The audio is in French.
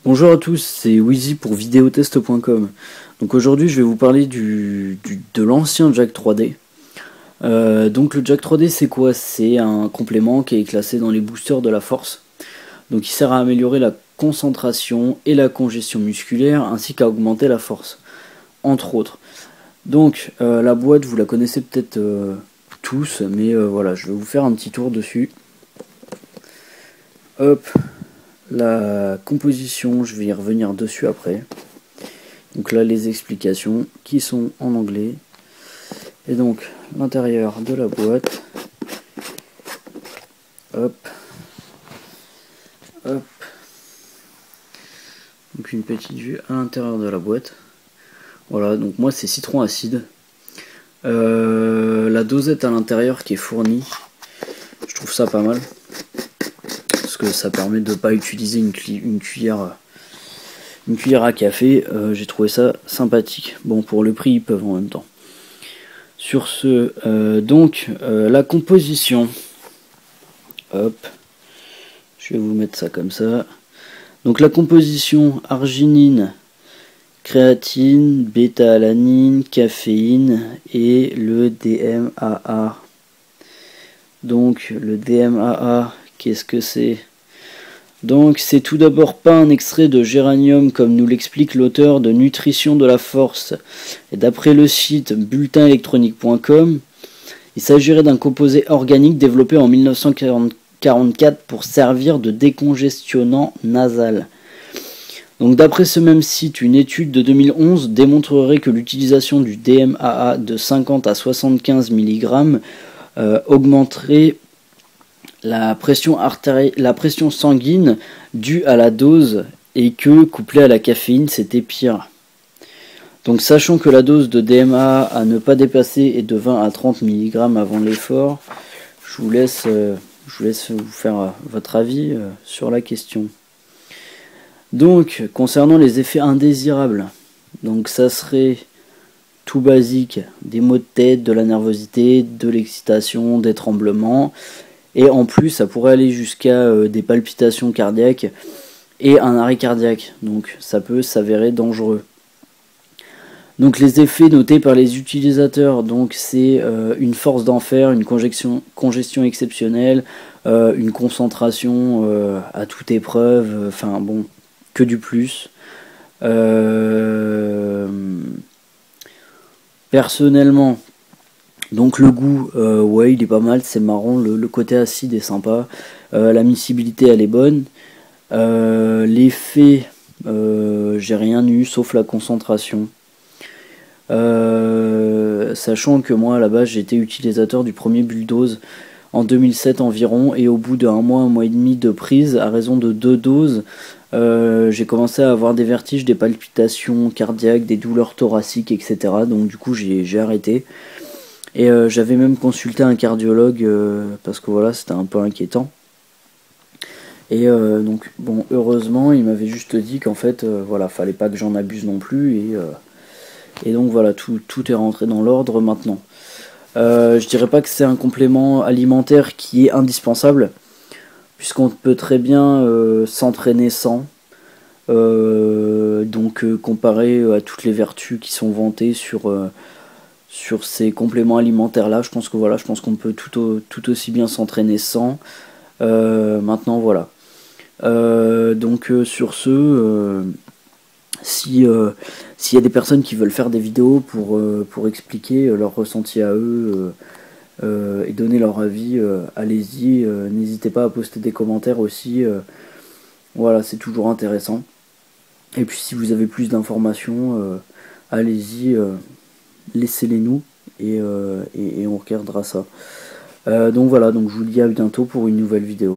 Bonjour à tous, c'est Wheezy pour videotest.com. Donc aujourd'hui je vais vous parler de l'ancien jack 3D. Donc le jack 3D c'est quoi? C'est un complément qui est classé dans les boosters de la force. Donc il sert à améliorer la concentration et la congestion musculaire ainsi qu'à augmenter la force, entre autres. Donc la boîte vous la connaissez peut-être tous, mais voilà, je vais vous faire un petit tour dessus. Hop, la composition, je vais y revenir dessus après. Donc là les explications qui sont en anglais. Et donc l'intérieur de la boîte. Hop. Hop. Donc une petite vue à l'intérieur de la boîte. Voilà, donc moi c'est citron acide. La dosette à l'intérieur qui est fournie. Je trouve ça pas mal. Parce que ça permet de ne pas utiliser une cuillère à café. J'ai trouvé ça sympathique. Bon, pour le prix ils peuvent en même temps. Sur ce, la composition. Hop, je vais vous mettre ça comme ça. Donc la composition: arginine, créatine, bêta-alanine, caféine et le DMAA. Donc le DMAA, qu'est-ce que c'est? Donc c'est tout d'abord pas un extrait de géranium comme nous l'explique l'auteur de Nutrition de la Force. Et d'après le site bulletin-électronique.com, il s'agirait d'un composé organique développé en 1944 pour servir de décongestionnant nasal. Donc d'après ce même site, une étude de 2011 démontrerait que l'utilisation du DMAA de 50 à 75 mg augmenterait la pression sanguine due à la dose, et que couplé à la caféine c'était pire. Donc sachant que la dose de DMAA à ne pas dépasser est de 20 à 30 mg avant l'effort, je vous laisse vous faire votre avis sur la question. Donc concernant les effets indésirables, donc ça serait tout basique: des maux de tête, de la nervosité, de l'excitation, des tremblements, et en plus ça pourrait aller jusqu'à des palpitations cardiaques et un arrêt cardiaque, donc ça peut s'avérer dangereux. Donc les effets notés par les utilisateurs, donc c'est une force d'enfer, une congestion exceptionnelle, une concentration à toute épreuve, enfin bon, que du plus. Personnellement, donc le goût, ouais, il est pas mal, c'est marrant, le côté acide est sympa, la miscibilité elle est bonne. L'effet, j'ai rien eu sauf la concentration. Sachant que moi à la base j'étais utilisateur du premier Bulldoze en 2007 environ, et au bout d'un mois et demi de prise, à raison de 2 doses, j'ai commencé à avoir des vertiges, des palpitations cardiaques, des douleurs thoraciques, etc. Donc du coup j'ai arrêté. Et j'avais même consulté un cardiologue parce que voilà, c'était un peu inquiétant. Et donc bon, heureusement il m'avait juste dit qu'en fait voilà, fallait pas que j'en abuse non plus, et donc voilà, tout est rentré dans l'ordre maintenant. Je dirais pas que c'est un complément alimentaire qui est indispensable, puisqu'on peut très bien s'entraîner sans. Comparé à toutes les vertus qui sont vantées sur ces compléments alimentaires là, je pense qu'on peut tout aussi bien s'entraîner sans. Maintenant voilà. Sur ce, s'il y a des personnes qui veulent faire des vidéos pour expliquer leur ressenti à eux et donner leur avis, allez-y, n'hésitez pas à poster des commentaires aussi, voilà, c'est toujours intéressant. Et puis si vous avez plus d'informations, allez-y, laissez-les nous, et on regardera ça. Donc voilà, donc je vous dis à bientôt pour une nouvelle vidéo.